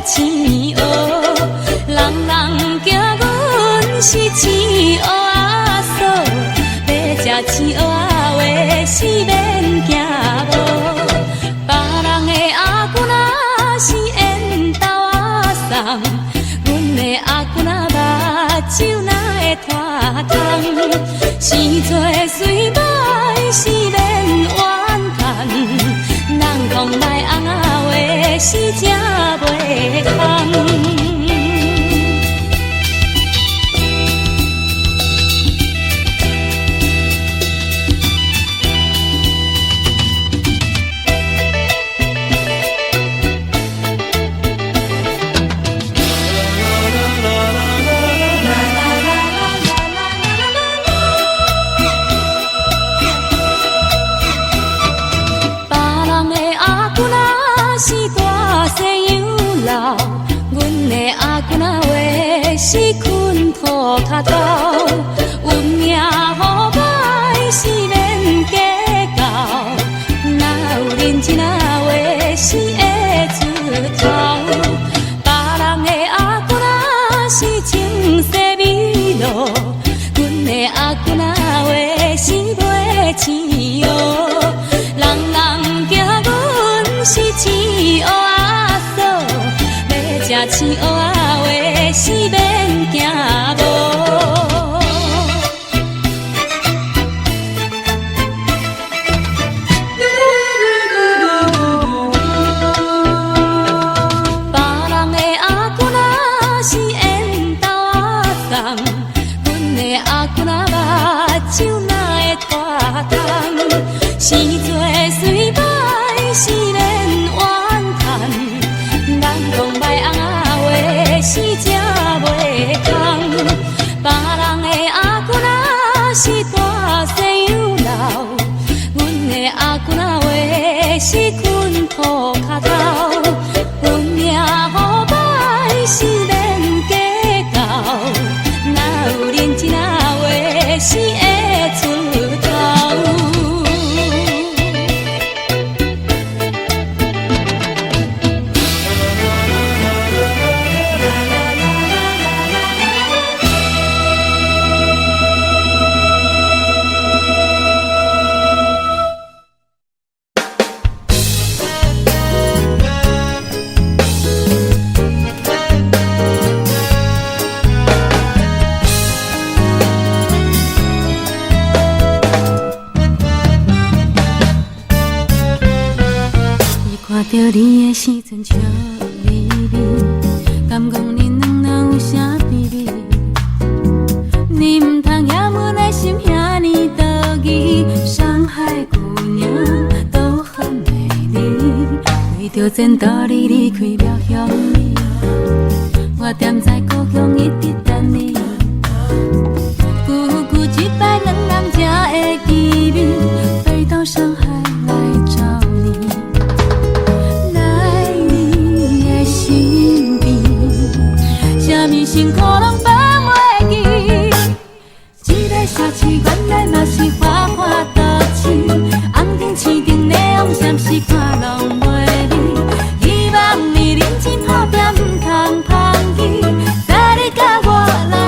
青蚵，人人惊阮是青蚵仔嫂，要食青蚵仔话是免惊无。别人的阿姑若是缘投仔送，阮的阿姑若目睭哪会拖通？生做水歹是免怨叹，人讲来翁仔话是真袂空。是困土脚头，运命好歹是免计较，哪有认真啊话是会出头。别人的阿姑若是情色美露，阮的阿姑若话是袂青蚵，人人惊阮是青蚵仔嫂，要食青蚵仔话是免惊无。别人的阿姑若是缘投仔送，阮的阿姑若目睭哪会拖通？生做水歹是免怨叹，人讲歹翁仔话是真袂空。别人的阿姑若是大西洋老，阮的阿姑若话是困土脚头，运命好歹是免计较，哪有认真啊话是会出头。看着你的时阵笑眯眯，敢讲恁两人有啥秘密？你唔通嫌阮的心遐尼得意，上海姑娘都很美丽。为着前途你离开了乡里，我踮在故乡一直等你。久久一摆，两人才会见面，飞到上海来找你。啥物辛苦拢放袂记，一个城市原来嘛是花花都市，红灯青灯neon闪是看拢袂离，希望你认真打拼，唔通放弃，带你甲我来。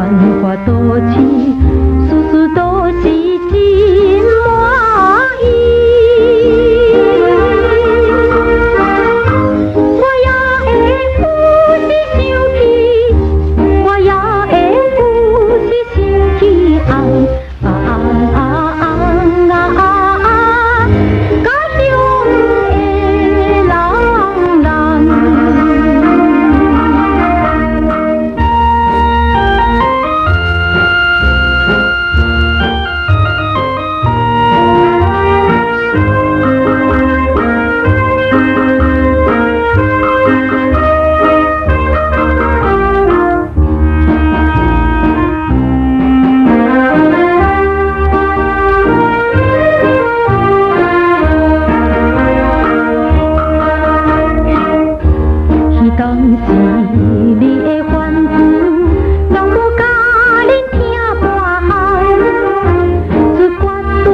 繁华都市，事事都是真满意。我也会有时想起，我也会有时想起红家乡的人人。当时你的番薯，拢无甲恁听半项，自决断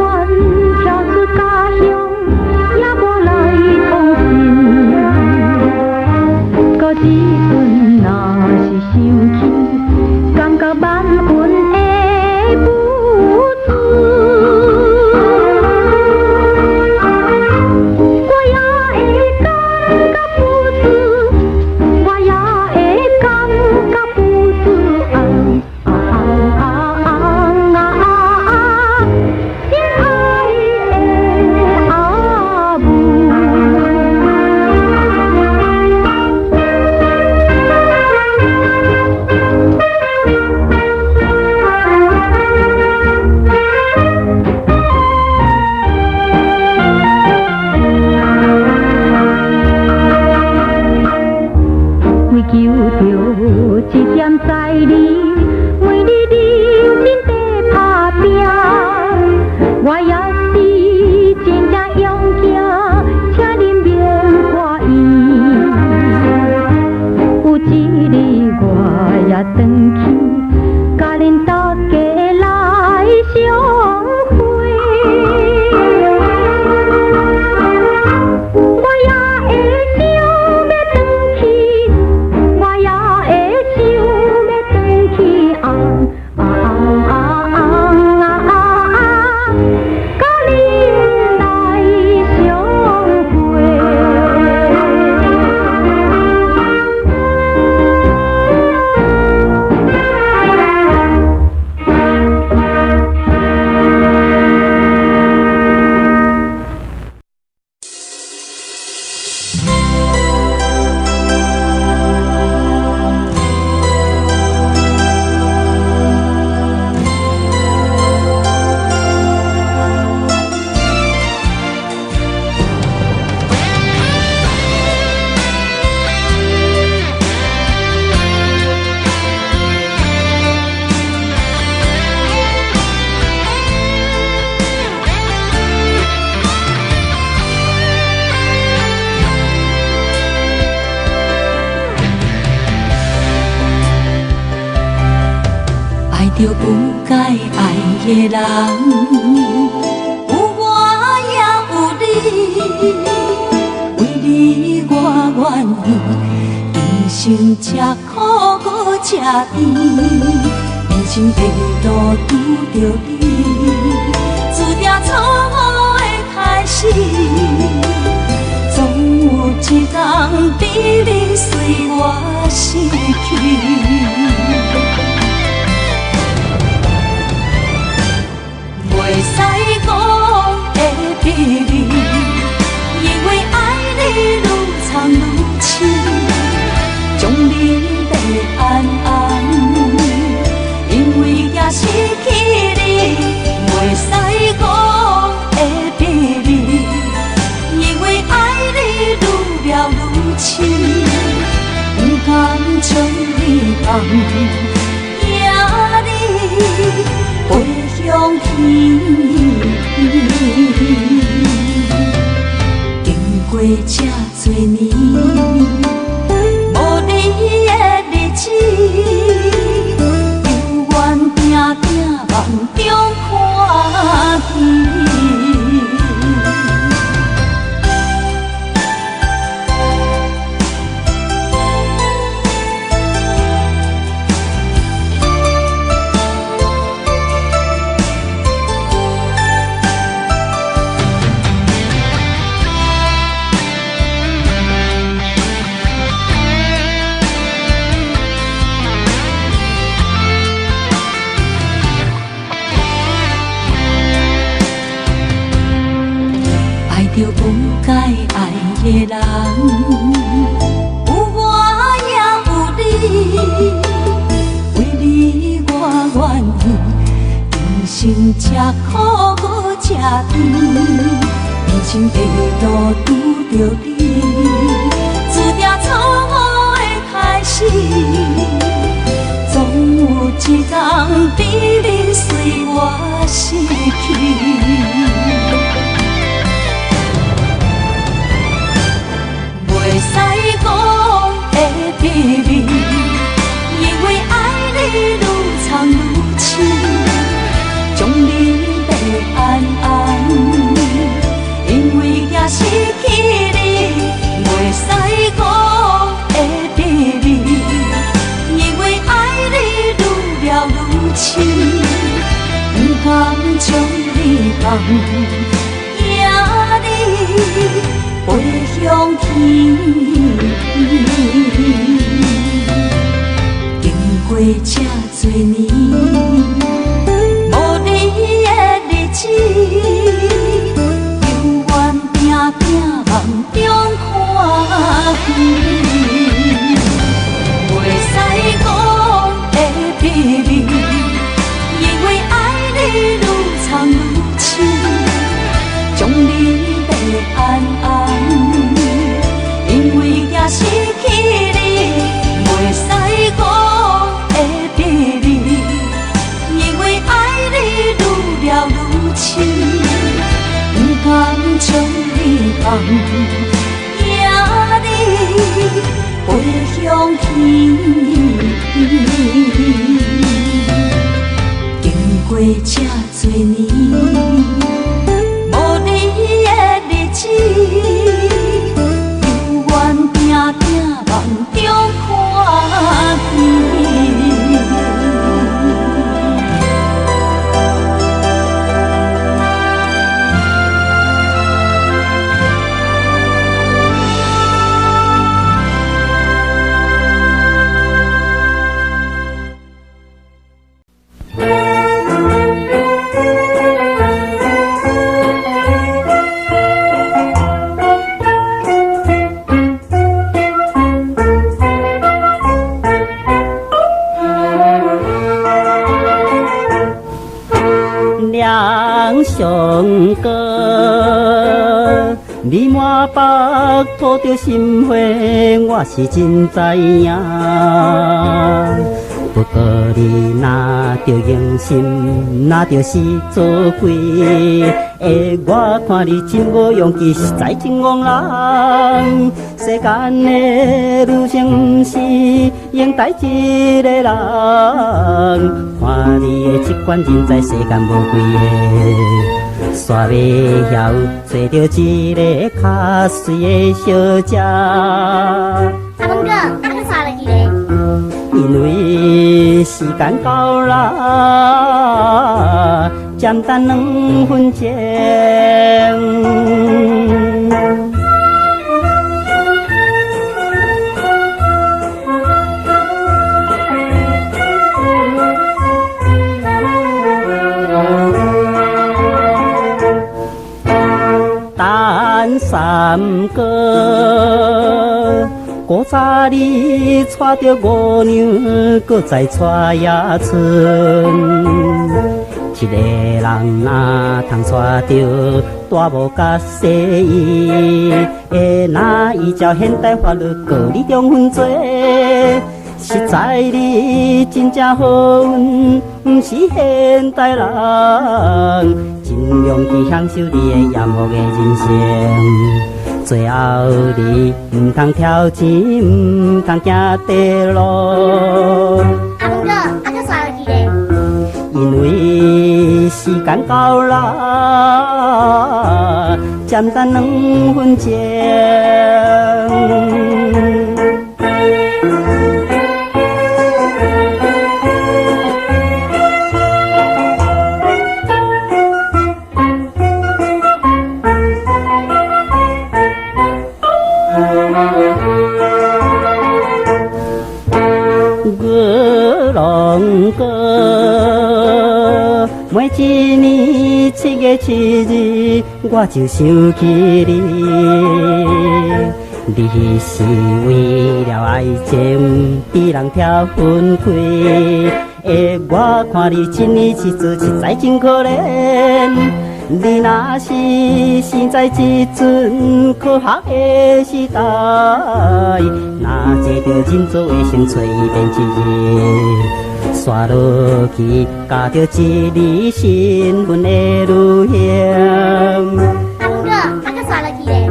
跳出家乡，也无来同心。搁一阵若是想起，感觉万分的不值。我也会感觉不值。我也会感觉不值，真爱的阿母。为求着一点财力，为你认真地打拼，我也是真正勇行，请恁免怪意。有一日我也回去，甲恁大家来相会。我也会想要回去。我也会想要回去，甲恁来相会。爱着不该爱的人，有我也有你，为你我愿意，今生吃苦搁吃甜，人生的路拄着你，注定错误的开始，总有一天比你随我逝去。袂使讲的秘密，因为爱你愈藏愈深，将你背暗暗，因为也失去你。袂使讲的秘密，因为爱你愈了愈深，不甘将你放，也你。回乡去，经过这多年，无你的日子，犹原定定梦中看见。着不该爱的人，有我也有你，为你我愿意，人生这苦搁这甜，人生地路拄着你，注定错误的开始，总有一天比你随我失去。袂使讲的秘密，因为爱你愈藏愈深，将你要安安，因为也失去你。袂使讲的秘密，因为爱你愈了愈深，不甘将你放，也你。飞向天，经过这多年，无你的日子，犹原定定梦中看见。袂使讲的秘密，因为爱你愈藏愈深，将你要安安。因为也失去你，袂使讲的秘密，因为爱你愈了愈深，不甘将你放，也你飞向天。经过这多年，无你的日子。定定梦中看见。上歌，你满腹吐着心花，我是真知影。不过你若着用心，若着是做鬼，我看你真无勇气，实在真戆人。世间的女性不是用待一个人，看你的这款人在世间无几个，煞要晓找着一个较水的小姐。阿文哥，阿去耍了几个？因为时间到啦，暂等2分钟。等3个。古早你带着姑娘，搁再带野春。一个人若通带着大某甲小姨，哪依照现代法律告你中分罪？实在你真正好运，不是现代人，尽量去享受你的艳福的人生。最后你唔通挑钱，唔通行地路。阿文哥，阿去耍了几个？因为时间到啦，暂等2分钟。每一年7月7日，我就想起你。你是为了爱情，被人挑分开。我看你一年一次，实在真可怜。你若是生在这阵科学的时代，哪坐着人造卫星随便一日，刷落去，加着一日新闻的路线。阿文哥，阿个刷落去嘞？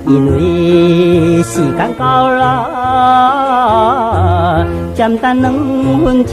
因为时间到了，暂等2分钟。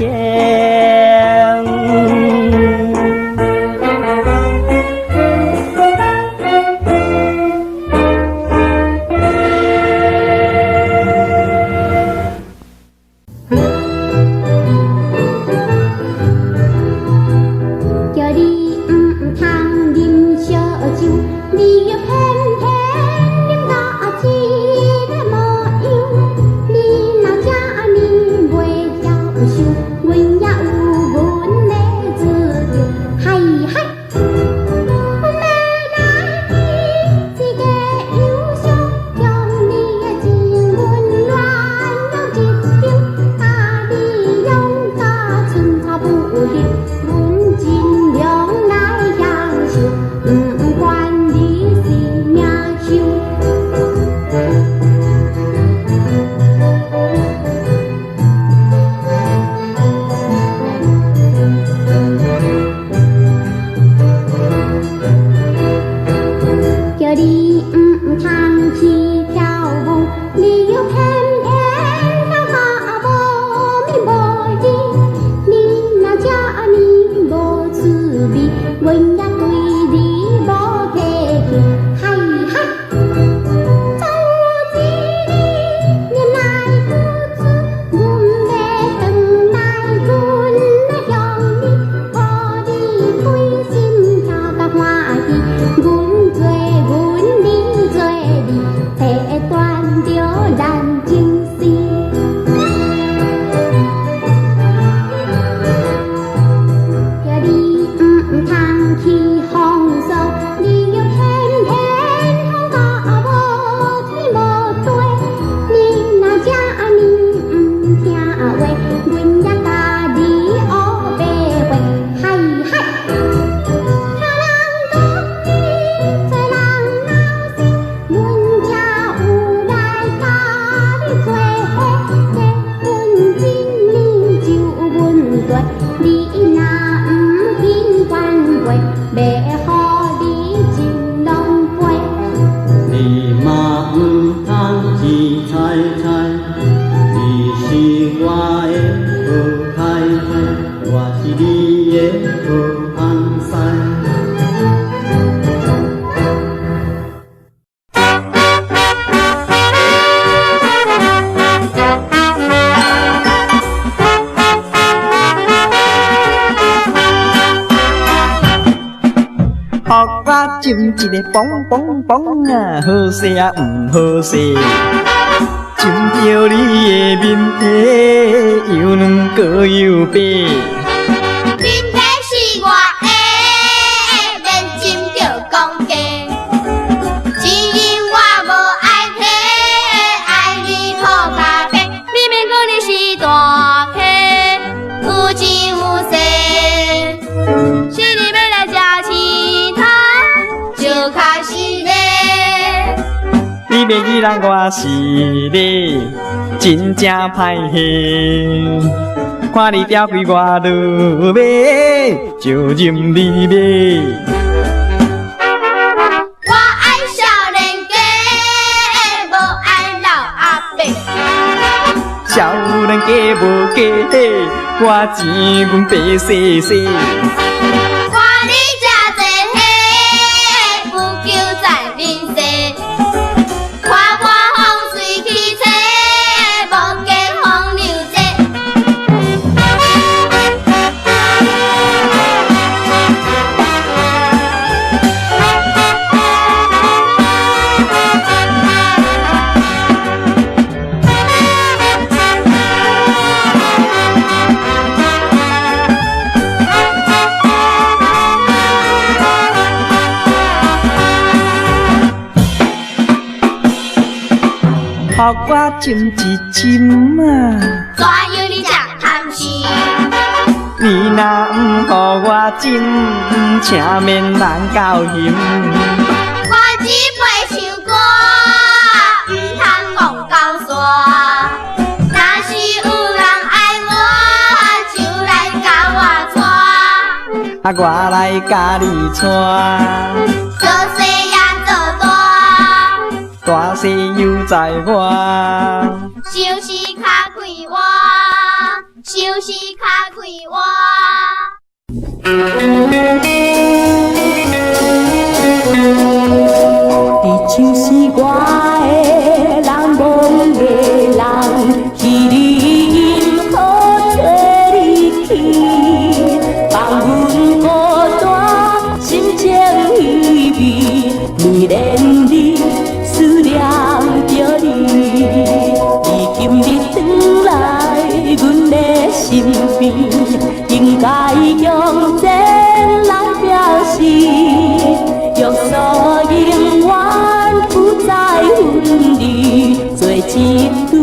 浸一个嘣嘣嘣啊，好势啊唔好势，浸着你的面皮，又软搁又白。面皮是我的，免浸着讲价。只因我无爱体，爱你土咖啡，你免讲你是大客，有钱有势，是你要来吃钱头。就开始咧，你袂记人我是你，真正歹戏。看你调皮我落马，就任你买。我爱少年家，无爱老阿伯。少年家无家，我钱阮白洗洗。我浸一浸啊！怎样你才暗示？你若毋予我浸，请免人高兴。我只会唱歌，毋通讲高山。若是有人爱我，就来甲我娶。啊，我来甲你娶。做细也做大，大事犹在我。就是卡开我，就是卡开我。你就是我的人，梦的人，去你因好找你去，放阮孤单，心情稀微，迷恋你，思念着你，你今日转来阮的身边，应该用这来表示。用所永远不再分离，做一对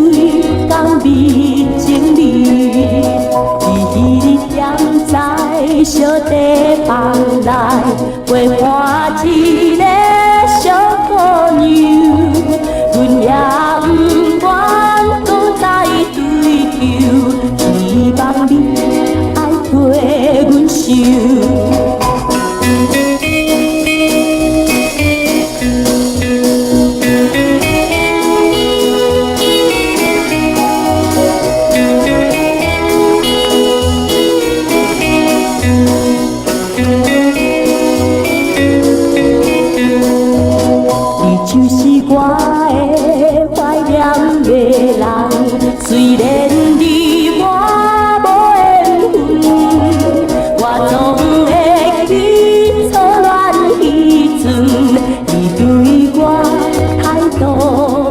港美情侣。伊日踮在小地房内，陪伴一个小姑娘，阮也不愿搁再追求，希望你爱陪阮想。虽然你我无缘分，我总会记初恋迄阵，你对我态度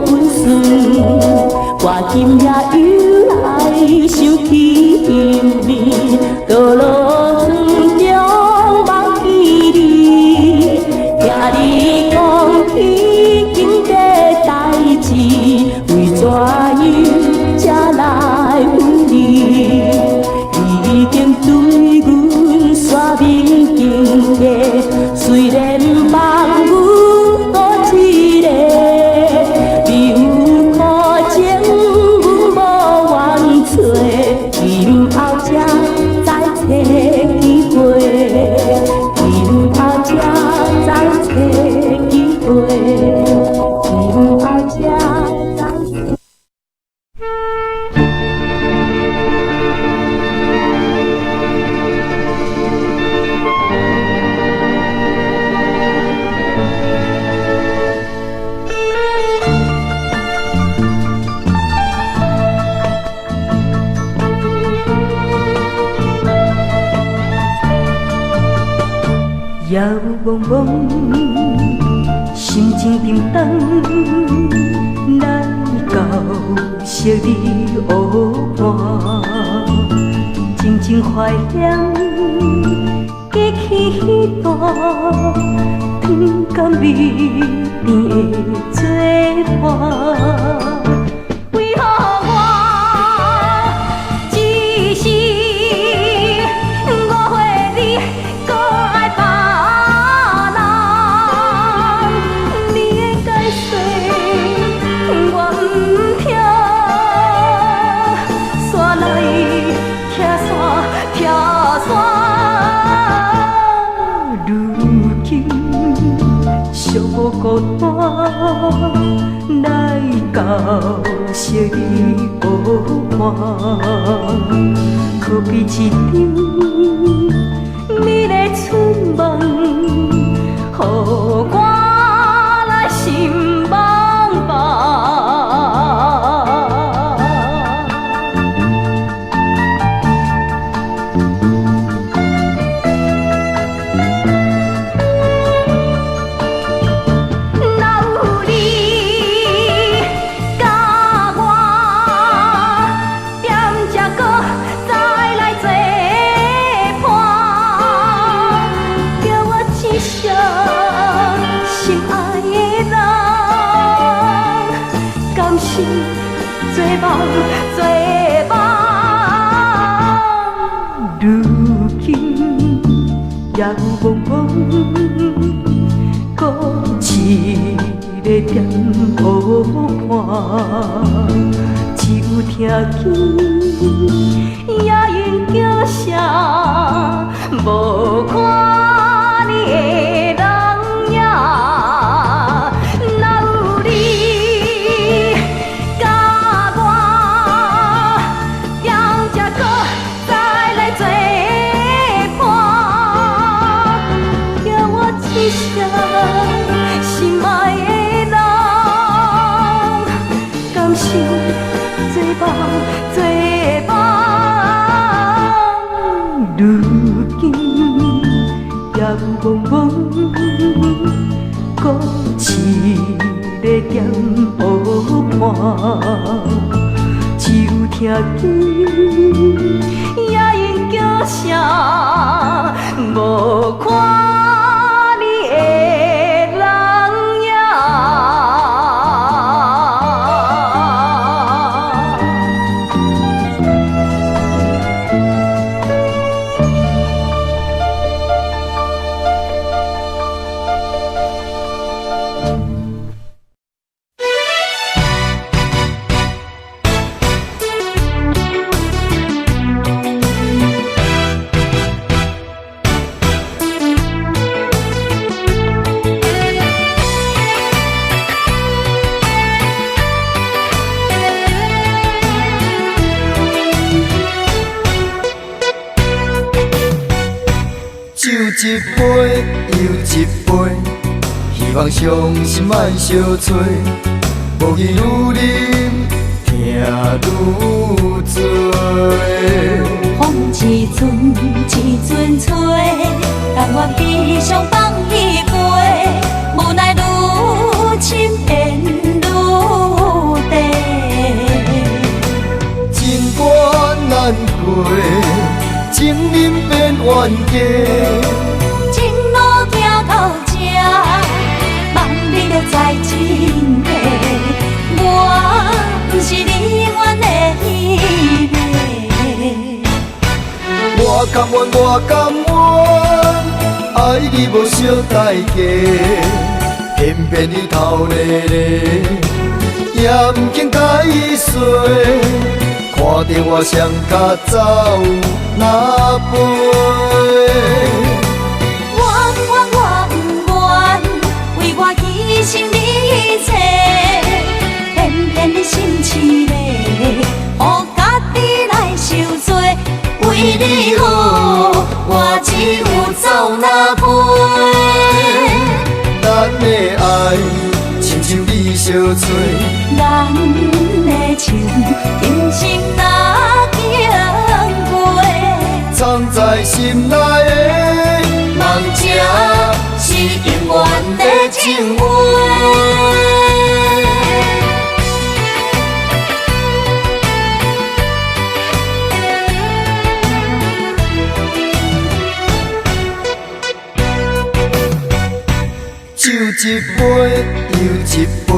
温顺，我今夜又来想起因你，道路船中忘记你，听你讲起经过代志，为怎样？来分离，你已经对阮说明经过，虽然放阮孤一个，你有可情，阮无缘找，今后才再找机会，今后才再找机会，今后才。遥望望，心情沉重，来到寂你乌岸，静静怀念，记起迄段甜甘美甜的做伴。为何我只是误会你，搁爱别人？你的解释我不听，山来拆山，拆山。如今寂寞孤单，来到寂你乌岸，可比一场你的春梦，予我来心茫茫。梦，做梦。如今夜有蒙蒙，搁一个点好看，只有听见夜莺叫声，无看你的人影。若有你甲我，强才搁再来作伴，叫我一声心爱的人，甘心做梦做梦。如今夜有蒙蒙，搁一个点好伴，只有听见夜莺叫声，无看你的人影。酒一杯又一杯，希望伤心莫相催。无语愈啉，听愈醉。风一阵一阵吹，但我悲伤放一杯，无奈愈深缘愈低。情关难过，情人变冤家。情路行到这，梦你就在真地，我不是你愿的彼个。我甘愿，我甘愿，爱你无小代价，偏偏你头咧咧，也毋肯解释。看着我双脚走哪飞？我不愿为我牺牲你一切，偏偏你心痴迷，予家己来受罪。为你好，我只有走哪飞？咱的爱亲像你相催，咱的情今生哪经过？藏在心内的梦，这是永远的情话。酒一杯又一杯，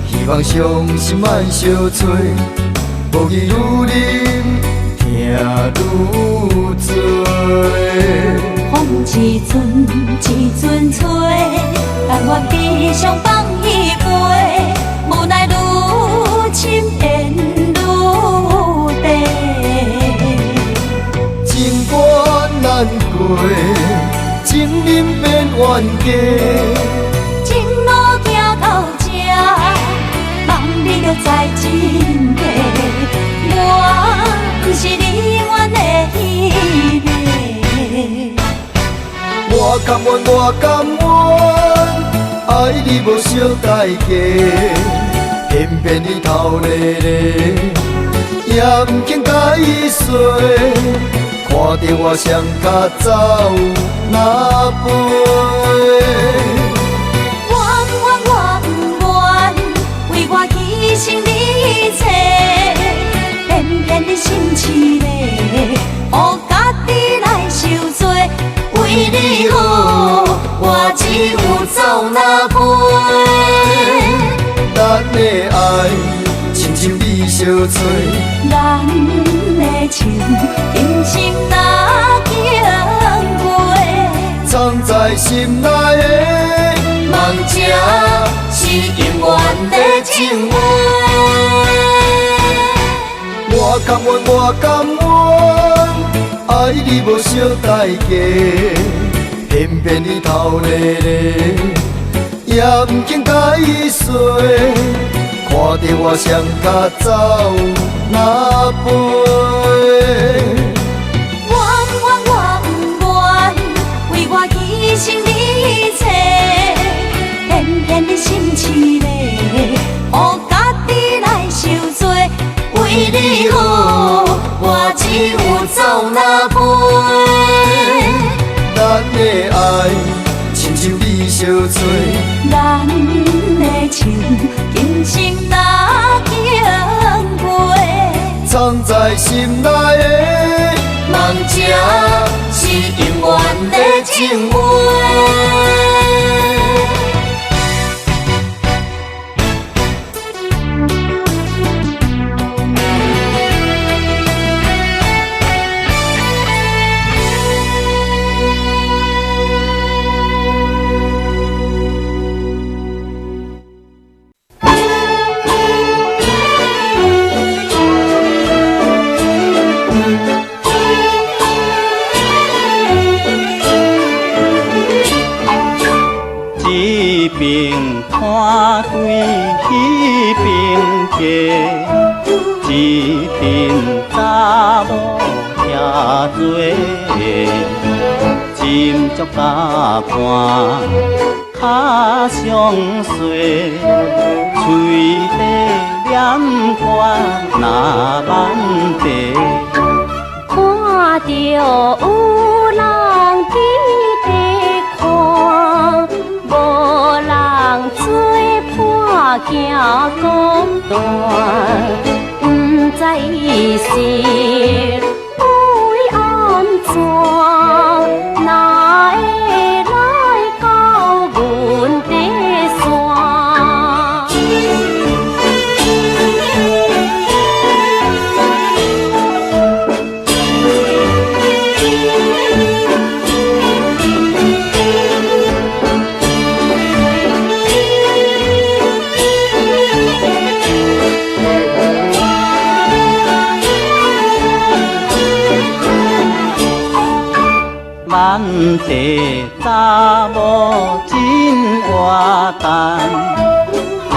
希望伤心莫相催。无语愈啉，听愈醉。风一阵一阵吹，但我悲伤放一杯，无奈愈深缘愈低。情关难过，情人变冤家。情路行到这，梦你就在真地，我不是你愿的彼个。我甘愿，我甘愿，爱你无小代价，偏偏你头咧咧，也毋肯解释。看着我双脚走哪飞？我不愿为我牺牲你一切，偏偏你心痴迷，予家己来受罪。为你好，我只有走哪飞？咱的爱亲像你相相找。咱的情今生哪经过？藏在心内的梦，才是永远的情话。我甘愿，我甘愿，爱你无小代价，偏偏你头咧咧，也不肯甲伊说。看着我双脚走哪飞？我不愿，为我牺牲你一切，偏偏你心痴咧，予家己来受罪。为你好，我只有走哪飞？咱的爱亲像你相找，咱的情今生哪经过？藏在心内的梦，才是永远的情话。一边看对，迄边嫁，一阵查某遐多，斟酌甲看，脚上碎，嘴底念歌那满地，看着有人伫地看，无人做伴行孤单，不知伊是为安怎，哪会来到阮地山？满地查某真活蛋，下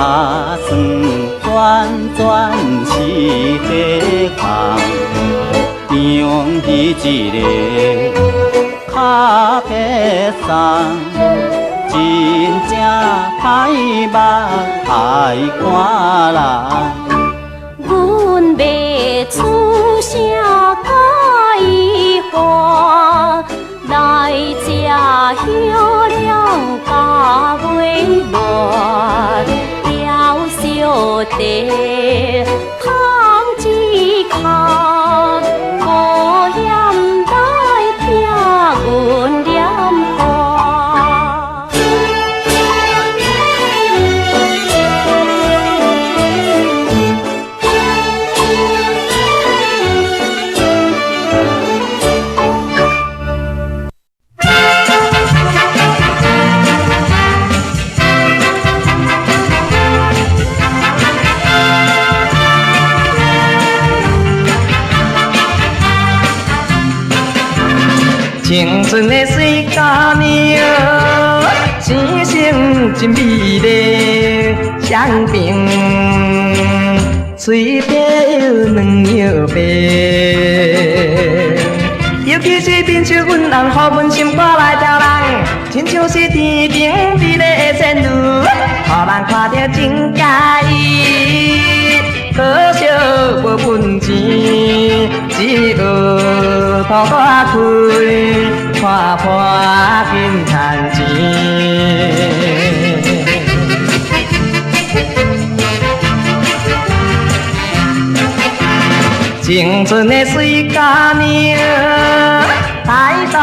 算转是迄项，养起一个脚白送，真正歹目爱看人。阮袂出声甲伊话，来吃休凉甲尾乱，要小弟捧一空，无嫌来听阮念歌。青春的水佳娘，生性真美丽，双鬢嘴边有两叶白，尤其是面手阮人，予阮心肝来挑人，亲像是天顶美丽的仙女，予人看着真介意。可惜无本钱，只学土大开，看破紧趁钱。青春的水佳娘，台大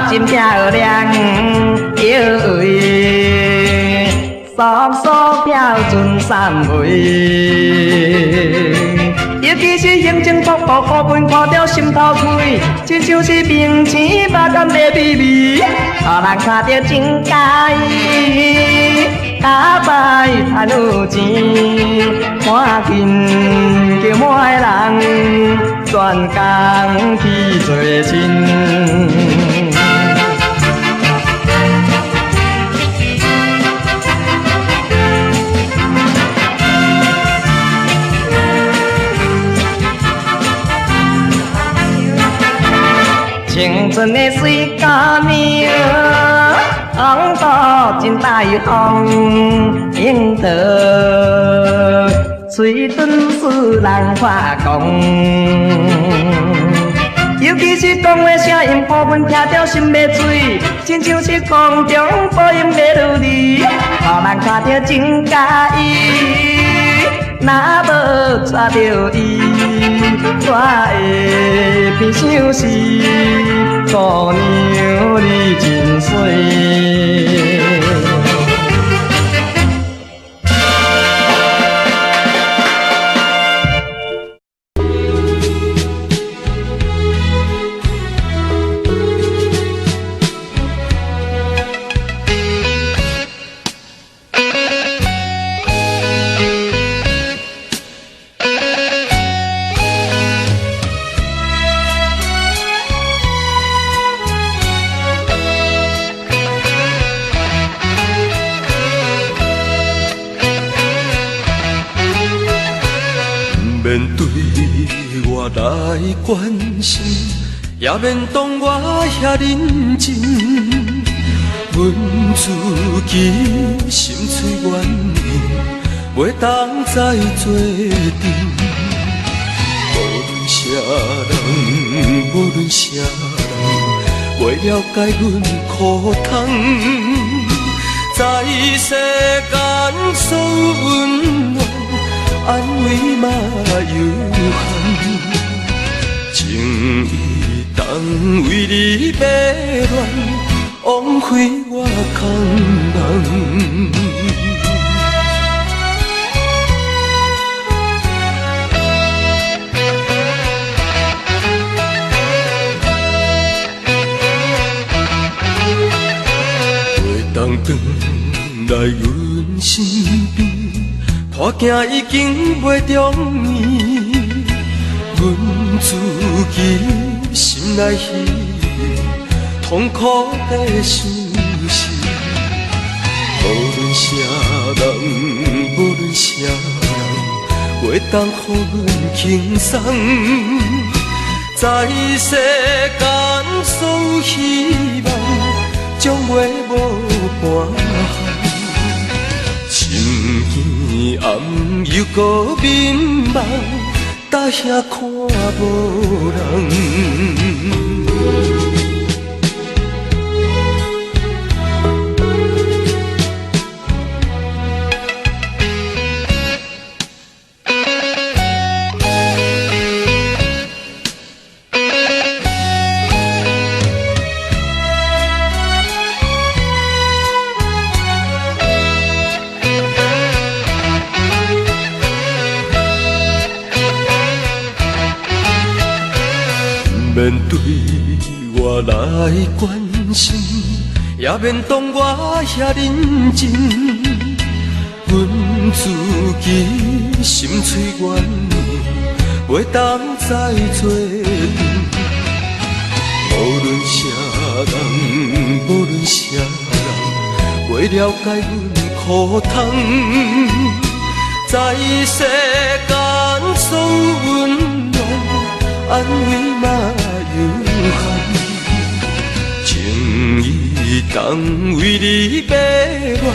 真漂亮，摇位，素素标准三围。尤其是行政瀑布，雨分看着心头开，亲像是面前肉干的美味，予人看着真介意。假摆赚有钱，赶紧叫每个人全工去做亲。青春的水甲苗，红豆真大方，樱桃水准使人发光。尤其是讲的声音，部分听着心要醉，亲像是空中播音要落地，予人看着真介意。若无抓着伊，我会变相思。姑娘你真水。面对我来关心，也免当我遐认真。阮自己心碎原因，袂当再做阵。无论啥人，无论啥人，袂了解阮苦痛。在世间所有温暖，安慰嘛有限，情意当为你迷乱，枉费我空梦。袂当转来阮身边。拖行已经袂中意，阮自己心内稀痛苦的心事。无论啥人，无论啥人，袂当予阮轻松。在世间所有希望，将袂无半项。天暗又搁迷茫，搭遐看无人。面对我来关心，也免当我遐认真。阮自己心碎原因，袂当再做阵。无论啥人，无论啥人，袂了解阮苦痛。在世间所有温暖，安慰嘛有限，情意当为你迷乱，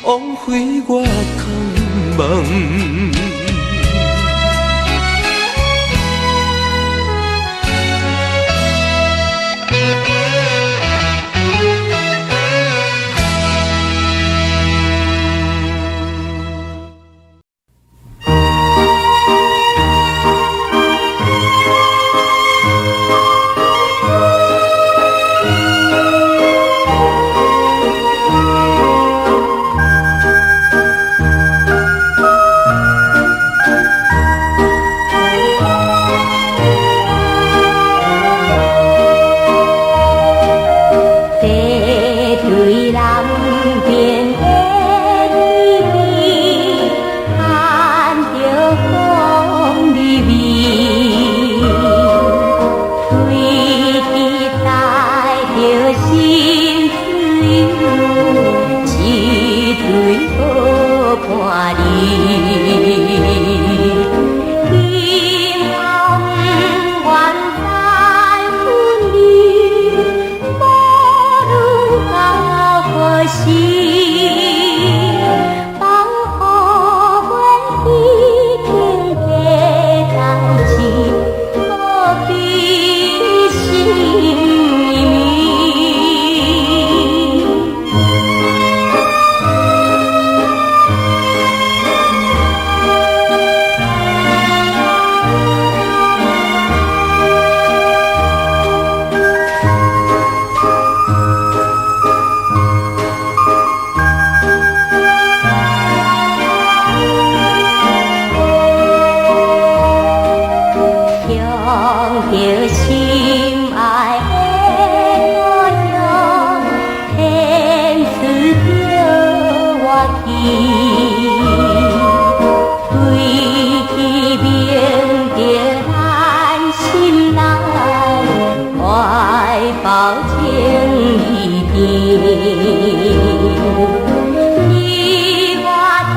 枉费我空梦。着心水一对好伴侣，今后不愿再分离，无论到何时，放乎阮已经过代志，何必心？着心爱的模样，天赐着我去，对去明着咱心内怀抱情意甜。你我同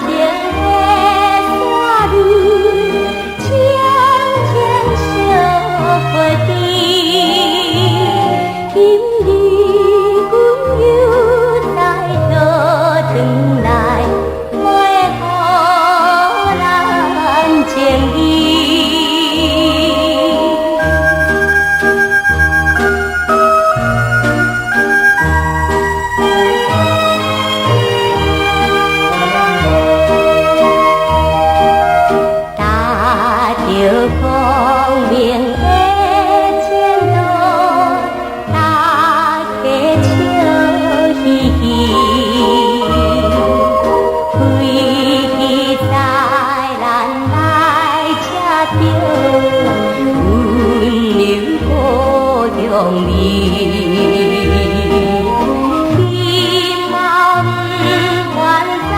情的山路，情相陪甜，今日阮又再倒转来，为何咱情义？踏着光明的前路，大家笑嘻嘻，开起在咱来吃着温柔好香味。今后不愿再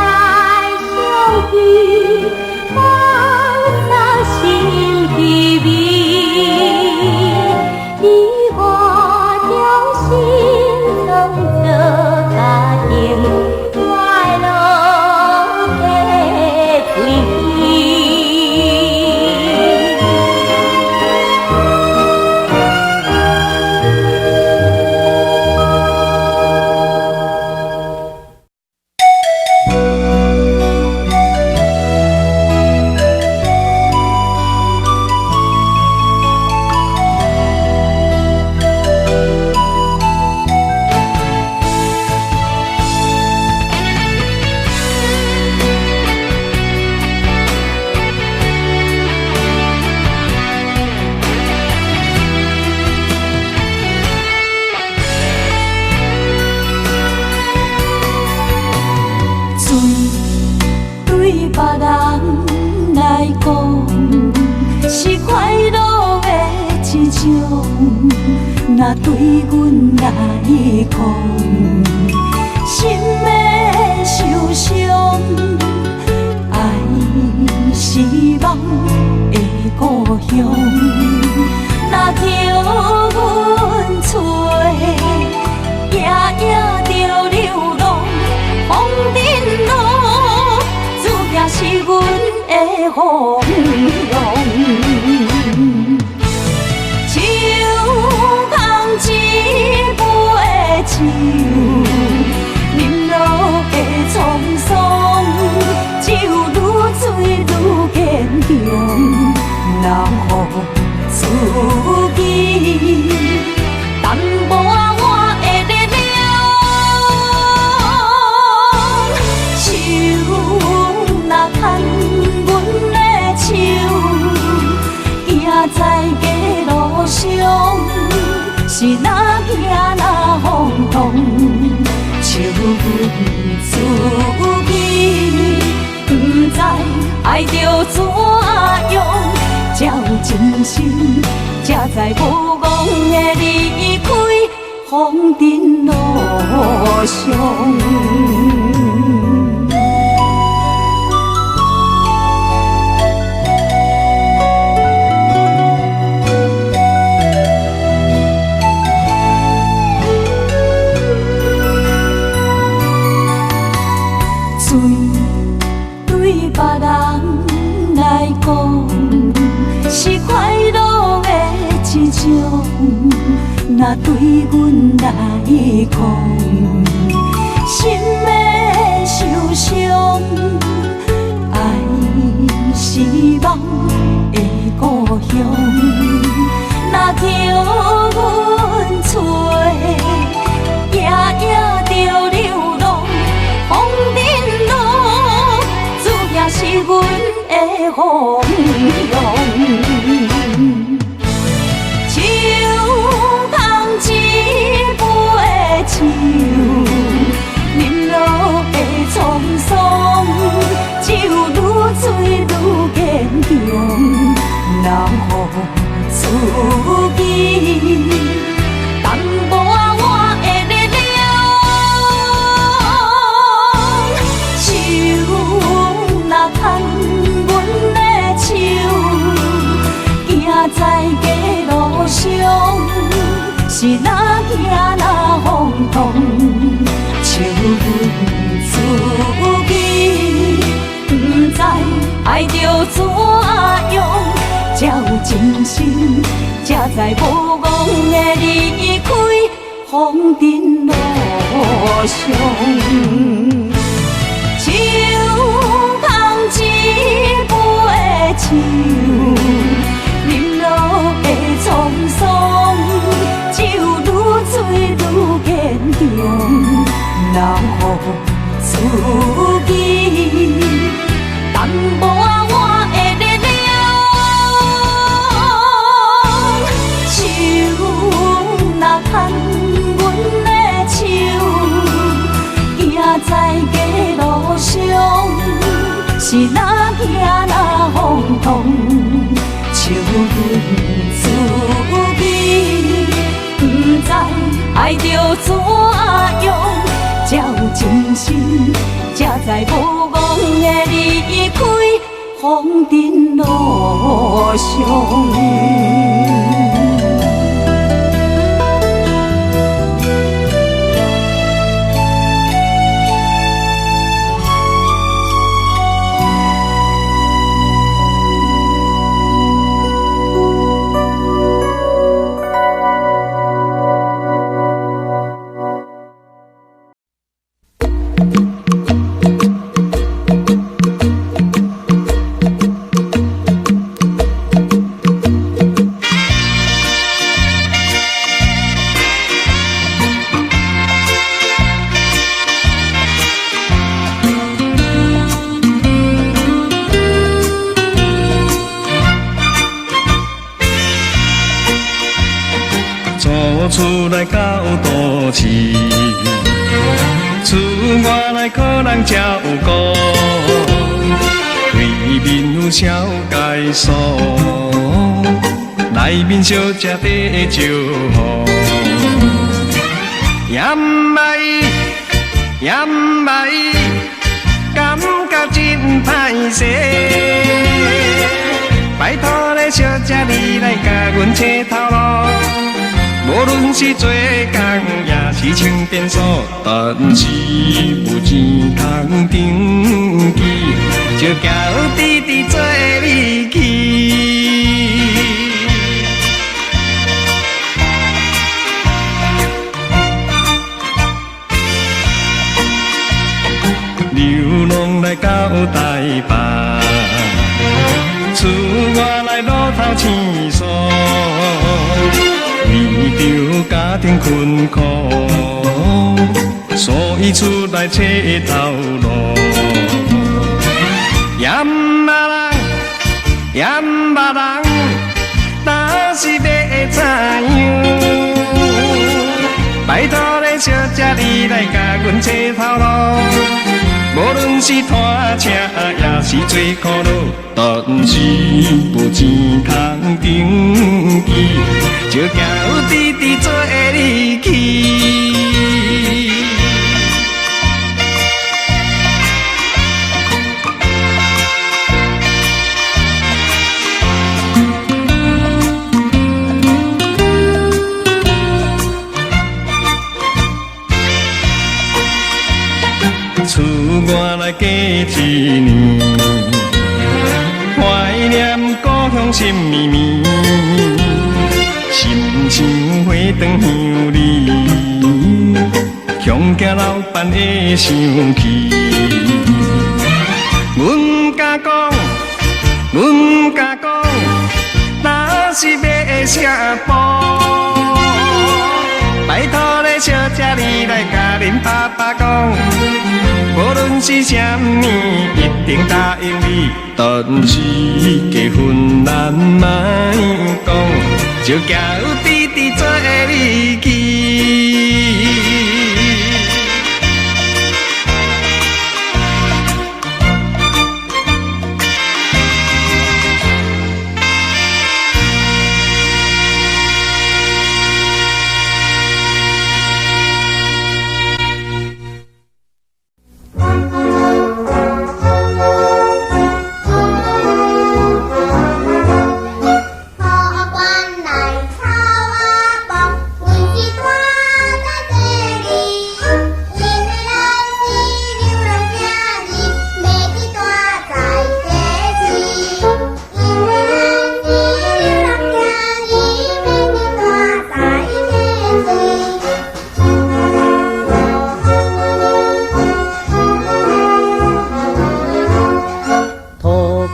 相聚，放下心疲惫，你我将心中做家庭，快乐的开启。对别人来讲是快乐的一种，若对阮来讲，心的受伤。爱是梦的故乡，若叫阮找，夜夜着流浪风尘路，注定是阮的方向。手捧一杯酒，饮落的沧桑，只有愈醉愈坚强，难互自己淡薄仔我的力量。手若牵阮的手，行在街路上，是哪行哪风浪，笑阮自己，不知爱着怎样，才有真心，才知无讲的离开风尘路上。水对别人来讲是快乐的一种，若对阮来讲，心的受伤，爱是梦的故乡，若叫阮找，夜夜着流浪，风尘路，主也是阮的方向。手捧一杯酒，饮落的沧桑，酒愈醉愈坚强，人予自己淡薄仔我的力量。手若牵阮的手，行在街路上，是哪行哪风浪，笑阮自己，不知爱着怎样，才有真心，才知无讲的离开风尘路上。手捧一杯酒，饮落的沧桑，酒愈醉愈坚强，人予自己淡薄仔我的力量。手若牵阮的手，行在街路上，是哪行哪风浪，笑阮自己，不知爱着怎样，才有真心，才知无讲的离开风尘路上。厝来到都市，厝外来可人才有顾，对面有小介绍，内面小姐在招呼，也唔爱，也唔爱，感觉真歹势。拜托咧，小姐你来甲阮找头路。无论是做工也是穿便所，但是有钱通登记，就交弟弟做你去。流浪来到台北，厝外来路头青山。为着家庭困苦，所以出来找头路。也唔捌人，也唔捌人，哪是要怎样？拜托咧，小姐你来甲阮找头路。无论是拖车也是做苦劳，但是无钱通登记，就交弟弟做你去。厝外来来过一年，怀念故乡心绵绵，心像花灯香里，乡亲老伴会想起。阮甲讲，若是要写簿，拜托咧小姐你来甲恁爸爸讲，无论是啥物，一定答应你。但是结婚咱莫讲，就交弟弟做礼记。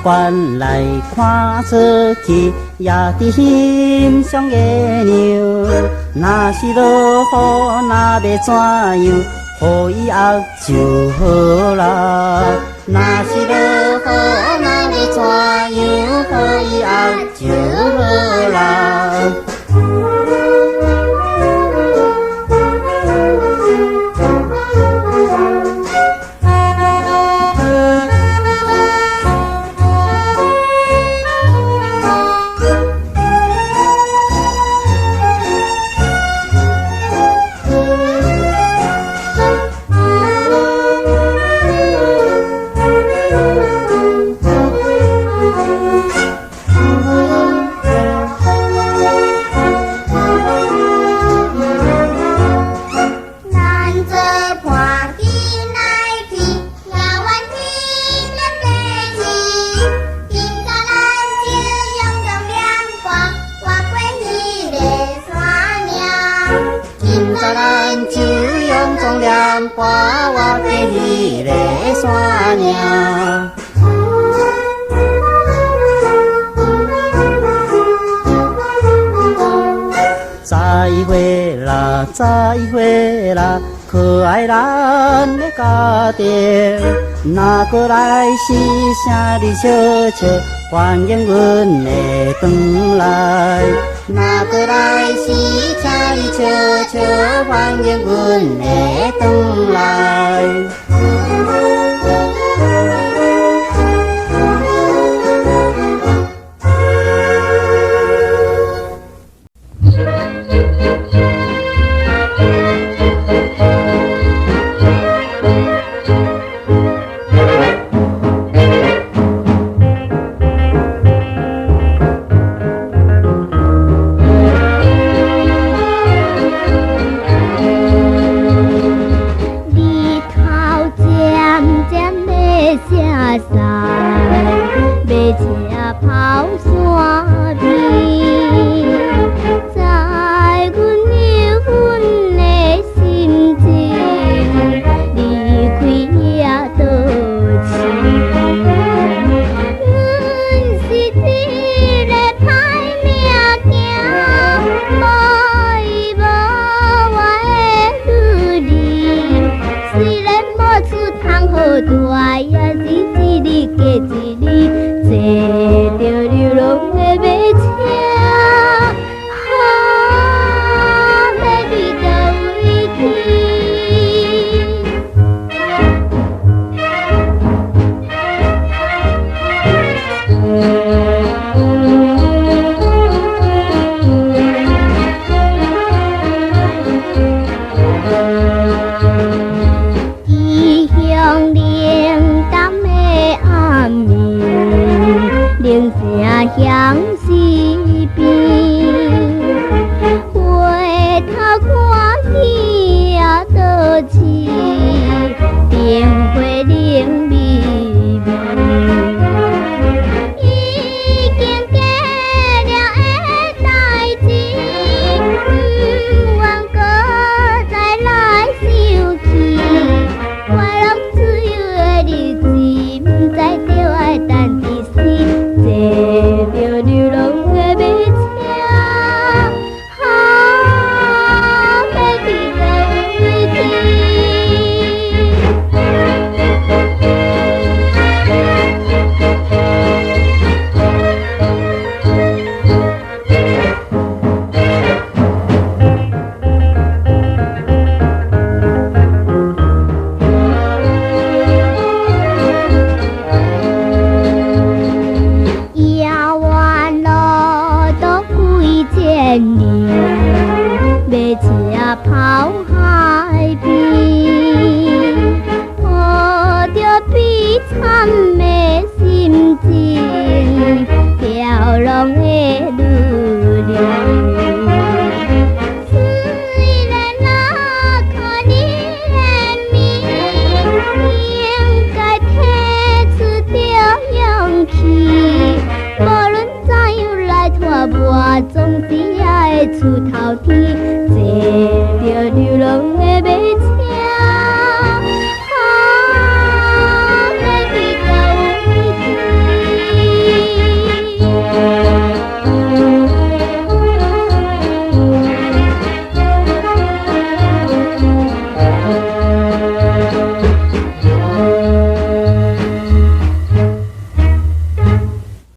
原来看出去，也伫欣赏月亮。若是落雨，若要怎样，予伊压就好啦。若是落雨，若要怎样，予伊压就好啦。再会啦，可爱咱的家庭，若过来是啥哩笑笑，欢迎阮的转来。若过来是啥哩笑笑，欢迎阮的转来。日头。好海边。